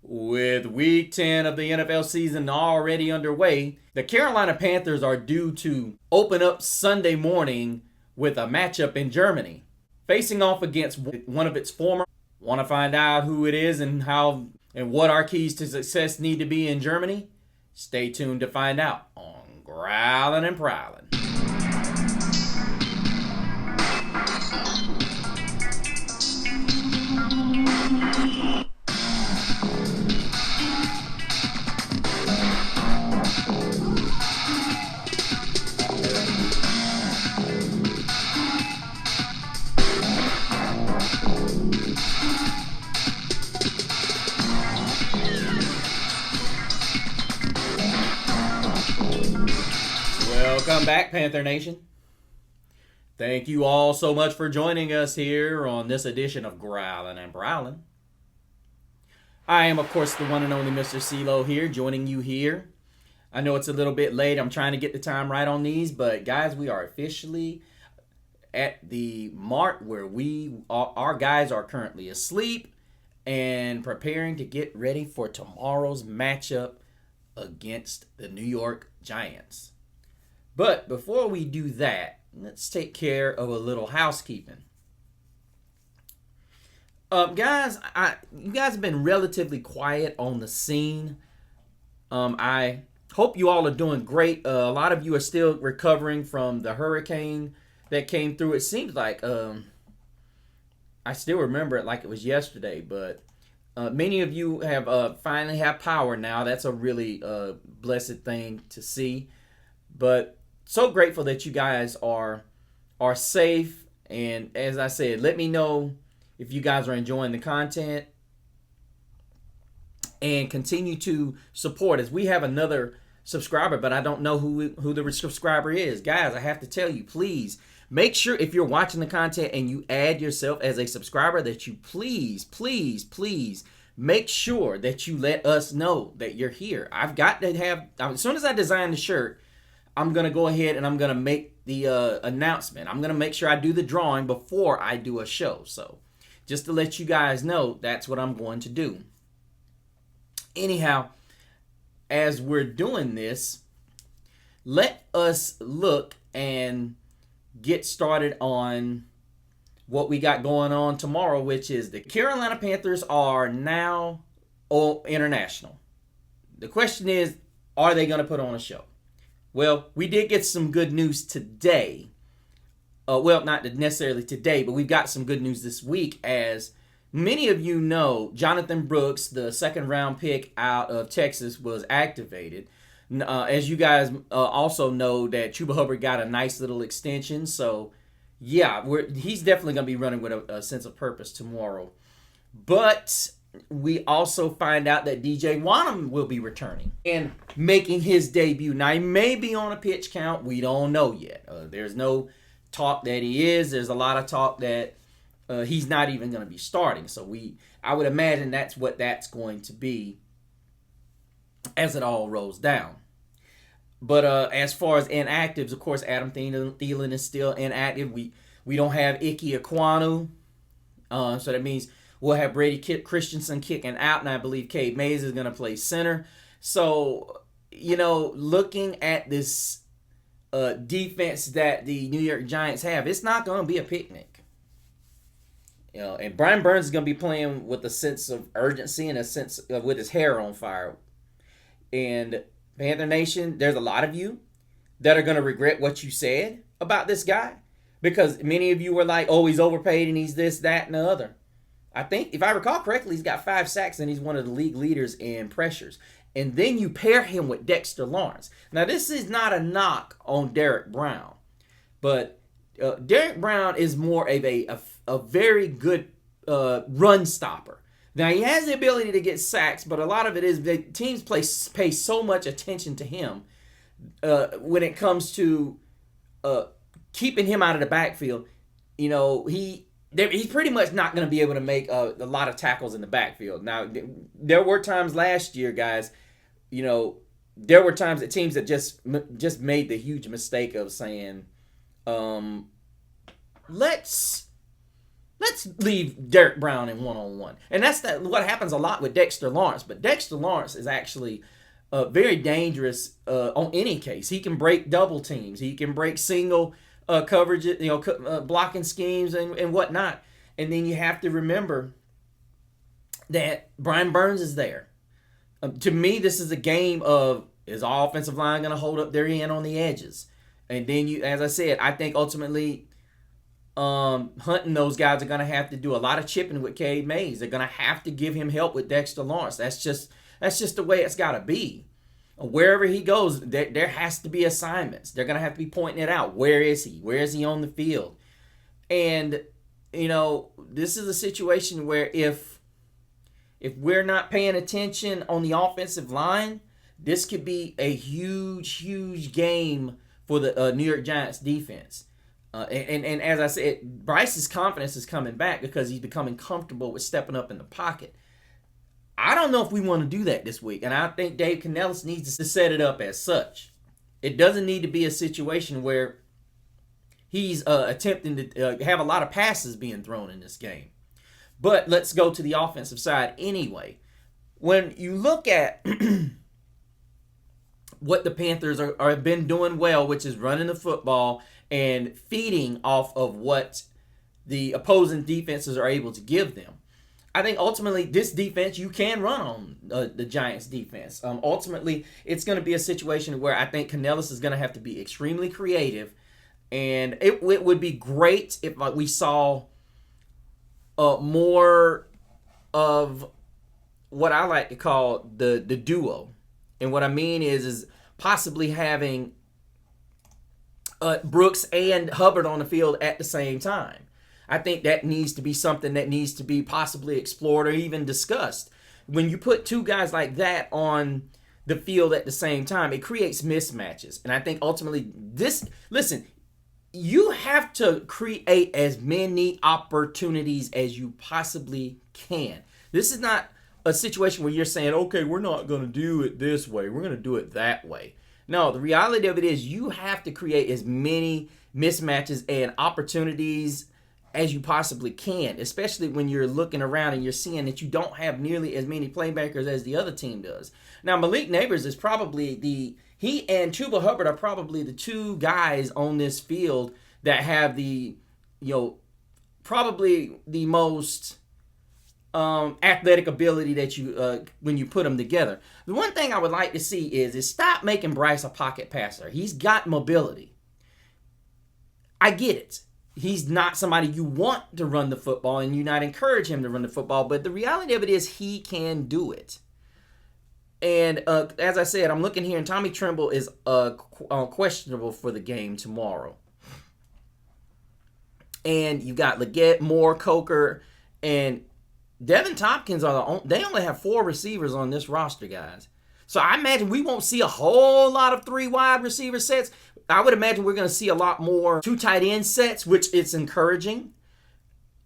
With week 10 of the NFL season already underway, the Carolina Panthers are due to open up Sunday morning with a matchup in Germany, facing off against one of its former. Want to find out who it is and how and what our keys to success need to be in Germany? Stay tuned to find out on Growlin' and Prowlin'. Welcome back, Panther Nation. Thank you all so much for joining us here on this edition of Growlin' and Prowlin'. I am, of course, the one and only Mr. CeeLo here, joining you here. I know it's a little bit late. I'm trying to get the time right on these, but guys, we are officially at the mark where our guys are currently asleep and preparing to get ready for tomorrow's matchup against the New York Giants. But before we do that, let's take care of a little housekeeping. Guys, you guys have been relatively quiet on the scene. I hope you all are doing great. A lot of you are still recovering from the hurricane that came through. It seems like I still remember it like it was yesterday, but many of you have finally have power now. That's a really blessed thing to see. But so grateful that you guys are safe. And as I said, let me know if you guys are enjoying the content and continue to support us. We have another subscriber, but I don't know who the subscriber is. Guys, I have to tell you, please make sure if you're watching the content and you add yourself as a subscriber that you please make sure that you let us know that you're here. I've got to have, as soon as I design the shirt, I'm going to go ahead and I'm going to make the announcement. I'm going to make sure I do the drawing before I do a show. So just to let you guys know, that's what I'm going to do. Anyhow, as we're doing this, let us look and get started on what we got going on tomorrow, which is the Carolina Panthers are now international. The question is, are they going to put on a show? Well, we did get some good news today. Well, not necessarily today, but we've got some good news this week. As many of you know, Jonathan Brooks, the second-round pick out of Texas, was activated. As you guys also know, that Chuba Hubbard got a nice little extension. So, yeah, he's definitely going to be running with a sense of purpose tomorrow. But we also find out that DJ Wanham will be returning and making his debut. Now, he may be on a pitch count. We don't know yet. There's no talk that he is. There's a lot of talk that he's not even going to be starting. So I would imagine that's what that's going to be as it all rolls down. But as far as inactives, of course, Adam Thielen is still inactive. We don't have Ike Ekwonu. So that means we'll have Brady Christensen kicking out, and I believe Cade Mays is going to play center. So, looking at this defense that the New York Giants have, it's not going to be a picnic. And Brian Burns is going to be playing with a sense of urgency and a sense of with his hair on fire. And Panther Nation, there's a lot of you that are going to regret what you said about this guy, because many of you were like, oh, he's overpaid and he's this, that, and the other. I think, if I recall correctly, he's got 5 sacks and he's one of the league leaders in pressures. And then you pair him with Dexter Lawrence. Now, this is not a knock on Derek Brown, but Derek Brown is more of a very good run stopper. Now, he has the ability to get sacks, but a lot of it is the teams pay so much attention to him when it comes to keeping him out of the backfield. He's pretty much not going to be able to make a lot of tackles in the backfield. Now, there were times last year, guys, there were times that teams that just made the huge mistake of saying, let's Let's leave Derek Brown in one-on-one. And that's what happens a lot with Dexter Lawrence. But Dexter Lawrence is actually very dangerous on any case. He can break double teams. He can break single coverage, blocking schemes and whatnot. And then you have to remember that Brian Burns is there. To me, this is a game of, is our offensive line going to hold up their end on the edges? And then, as I said, I think ultimately Hunt and those guys are going to have to do a lot of chipping with Cade Mays. They're going to have to give him help with Dexter Lawrence. That's just the way it's got to be. Wherever he goes, there has to be assignments. They're going to have to be pointing it out. Where is he? Where is he on the field? And, this is a situation where if we're not paying attention on the offensive line, this could be a huge, huge game for the New York Giants defense. And as I said, Bryce's confidence is coming back because he's becoming comfortable with stepping up in the pocket. I don't know if we want to do that this week, and I think Dave Canellis needs to set it up as such. It doesn't need to be a situation where he's attempting to have a lot of passes being thrown in this game. But let's go to the offensive side anyway. When you look at what the Panthers have been doing well, which is running the football and feeding off of what the opposing defenses are able to give them, I think ultimately this defense, you can run on the Giants defense. Ultimately, it's going to be a situation where I think Canellis is going to have to be extremely creative. And it would be great if we saw more of what I like to call the duo. And what I mean is possibly having Brooks and Hubbard on the field at the same time. I think that needs to be something that needs to be possibly explored or even discussed. When you put two guys like that on the field at the same time, it creates mismatches. And I think ultimately you have to create as many opportunities as you possibly can. This is not a situation where you're saying, okay, we're not going to do it this way. We're going to do it that way. No, the reality of it is you have to create as many mismatches and opportunities as you possibly can, especially when you're looking around and you're seeing that you don't have nearly as many playmakers as the other team does. Now, Malik Neighbors is probably he and Chuba Hubbard are probably the two guys on this field that have probably the most athletic ability that you when you put them together. The one thing I would like to see is stop making Bryce a pocket passer. He's got mobility. I get it. He's not somebody you want to run the football and you not encourage him to run the football, but the reality of it is he can do it. And as I said, I'm looking here, and Tommy Tremble is questionable for the game tomorrow. And you got Leggett, Moore, Coker, and Devin Tompkins they only have 4 receivers on this roster, guys. So I imagine we won't see a whole lot of 3 wide receiver sets. I would imagine we're going to see a lot more 2 tight end sets, which it's encouraging,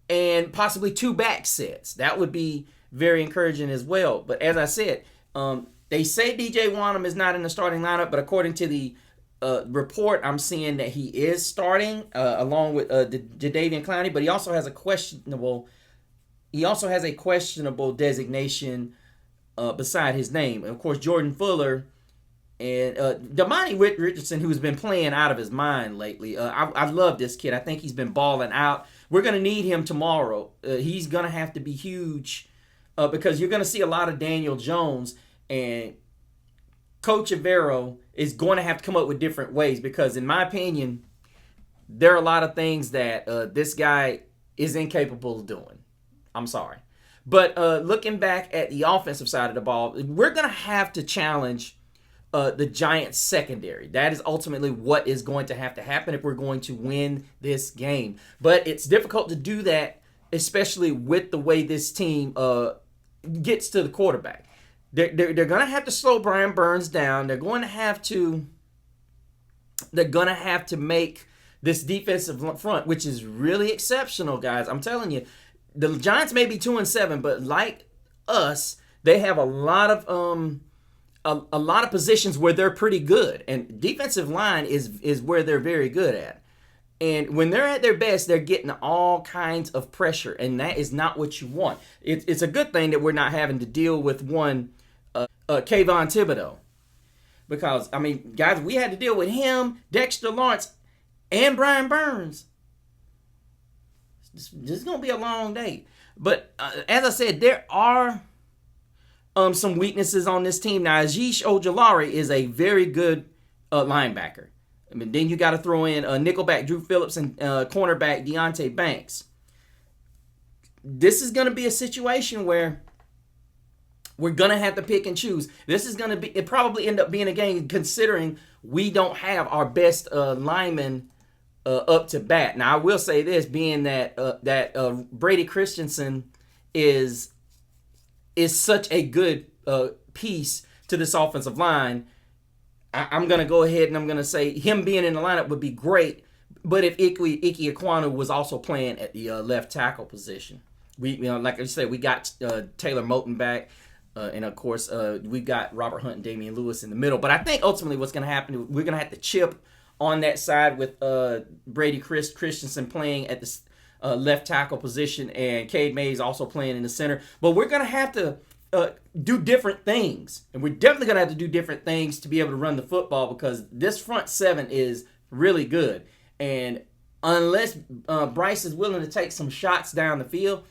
and possibly 2 back sets. That would be very encouraging as well. But as I said, they say DJ Wanham is not in the starting lineup, but according to the report, I'm seeing that he is starting along with Jadeveon Clowney, but he also has a questionable designation beside his name. And of course, Jordan Fuller and Damani Richardson, who's been playing out of his mind lately. I love this kid. I think he's been balling out. We're going to need him tomorrow. He's going to have to be huge because you're going to see a lot of Daniel Jones, and Coach Avero is going to have to come up with different ways because, in my opinion, there are a lot of things that this guy is incapable of doing. I'm sorry. But looking back at the offensive side of the ball, we're going to have to challenge the Giants secondary. That is ultimately what is going to have to happen if we're going to win this game. But it's difficult to do that, especially with the way this team gets to the quarterback. They're going to have to slow Brian Burns down. They're going to have to make this defensive front, which is really exceptional, guys. I'm telling you, the Giants may be 2-7, but like us, they have a lot of positions where they're pretty good, and defensive line is where they're very good at. And when they're at their best, they're getting all kinds of pressure, and that is not what you want. It's a good thing that we're not having to deal with Kayvon Thibodeau. Because, I mean, guys, we had to deal with him, Dexter Lawrence, and Brian Burns. This is going to be a long day. But as I said, there are some weaknesses on this team. Now, Azeez Ojulari is a very good linebacker. I mean, then you got to throw in nickelback Drew Phillips and cornerback Deonte Banks. This is going to be a situation where we're going to have to pick and choose. This is going to be, it probably end up being a game considering we don't have our best lineman up to bat. Now, I will say this, being that Brady Christensen is such a good piece to this offensive line, I'm going to go ahead and I'm going to say him being in the lineup would be great, but if Ike Ekwonu was also playing at the left tackle position. Like I said, we got Taylor Moton back, and of course, we got Robert Hunt and Damian Lewis in the middle. But I think ultimately what's going to happen, we're going to have to chip on that side with Brady Christensen playing at the left tackle position and Cade Mays also playing in the center. But we're going to have to do different things. And we're definitely going to have to do different things to be able to run the football because this front seven is really good. And unless Bryce is willing to take some shots down the field,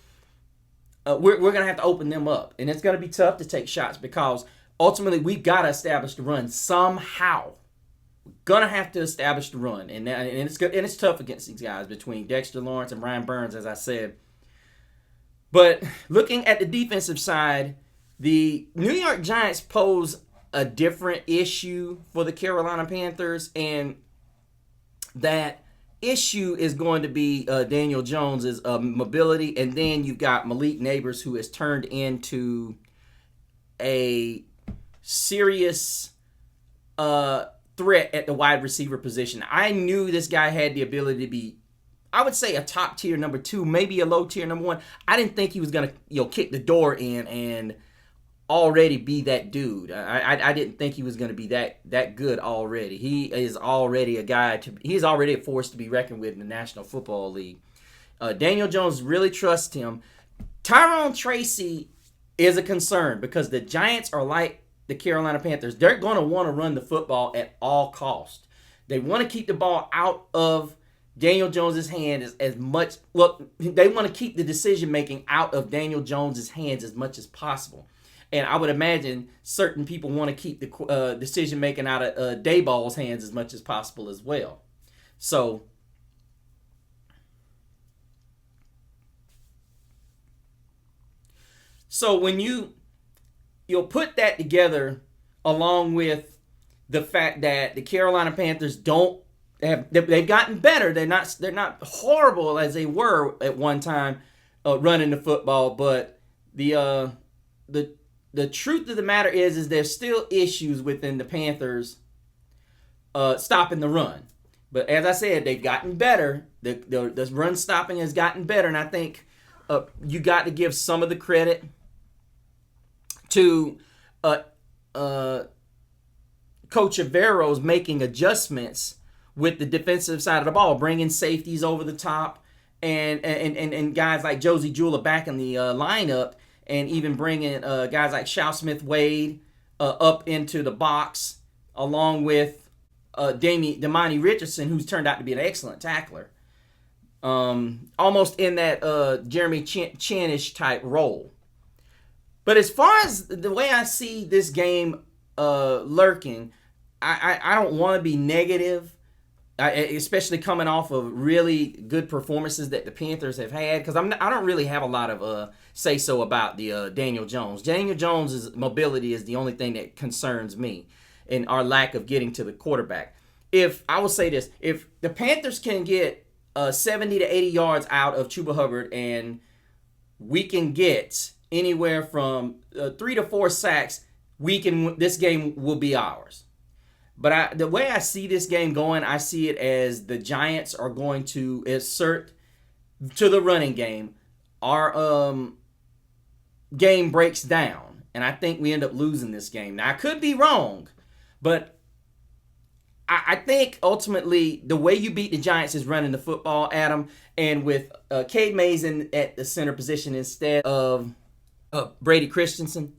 we're going to have to open them up. And it's going to be tough to take shots because ultimately we've got to establish the run somehow. We're going to have to establish the run. And it's good, and it's tough against these guys between Dexter Lawrence and Brian Burns, as I said. But looking at the defensive side, the New York Giants pose a different issue for the Carolina Panthers, and that issue is going to be Daniel Jones's mobility, and then you've got Malik Neighbors, who has turned into a serious threat at the wide receiver position. I knew this guy had the ability to be, I would say, a top tier number 2, maybe a low tier number 1. I didn't think he was going to kick the door in and already be that dude. I didn't think he was going to be that good already. He is already a guy he's already a force to be reckoned with in the National Football League. Daniel Jones really trusts him. Tyrone Tracy is a concern because the Giants are like the Carolina Panthers. They're going to want to run the football at all costs. They want to keep the ball out of Daniel Jones' hand as much. Look, they want to keep the decision making out of Daniel Jones' hands as much as possible. And I would imagine certain people want to keep the decision making out of Dayball's hands as much as possible as well. So when you'll put that together along with the fact that the Carolina Panthers they've gotten better. They're not horrible as they were at one time running the football, but the truth of the matter is there's still issues within the Panthers stopping the run. But as I said, they've gotten better. The run stopping has gotten better, and I think you got to give some of the credit to Coach Avero's making adjustments with the defensive side of the ball, bringing safeties over the top, and guys like Josie Jewell back in the lineup, and even bringing guys like Shao Smith-Wade up into the box, along with Damani Richardson, who's turned out to be an excellent tackler. Almost in that Jeremy Chinish type role. But as far as the way I see this game lurking, I don't want to be negative, especially coming off of really good performances that the Panthers have had, because I don't really have a lot of say-so about the Daniel Jones. Daniel Jones' mobility is the only thing that concerns me, and our lack of getting to the quarterback. I will say this, if the Panthers can get 70 to 80 yards out of Chuba Hubbard, and we can get anywhere from 3 to 4 sacks, this game will be ours. But the way I see this game going, I see it as the Giants are going to assert to the running game. Our game breaks down, and I think we end up losing this game. Now, I could be wrong, but I think ultimately the way you beat the Giants is running the football, Adam, and with Cade Mays at the center position instead of Brady Christensen.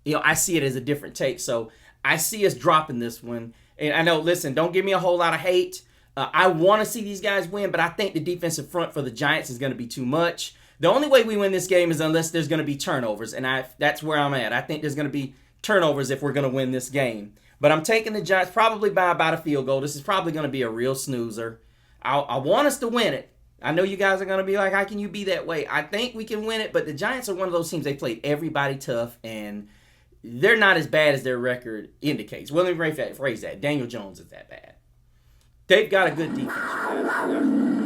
I see it as a different take. So I see us dropping this one. And I know, listen, don't give me a whole lot of hate. I want to see these guys win, but I think the defensive front for the Giants is going to be too much. The only way we win this game is unless there's going to be turnovers, and that's where I'm at. I think there's going to be turnovers if we're going to win this game. But I'm taking the Giants probably by about a field goal. This is probably going to be a real snoozer. I want us to win it. I know you guys are going to be like, how can you be that way? I think we can win it, but the Giants are one of those teams, they played everybody tough, and they're not as bad as their record indicates. Well, let me rephrase that. Daniel Jones is that bad. They've got a good defense.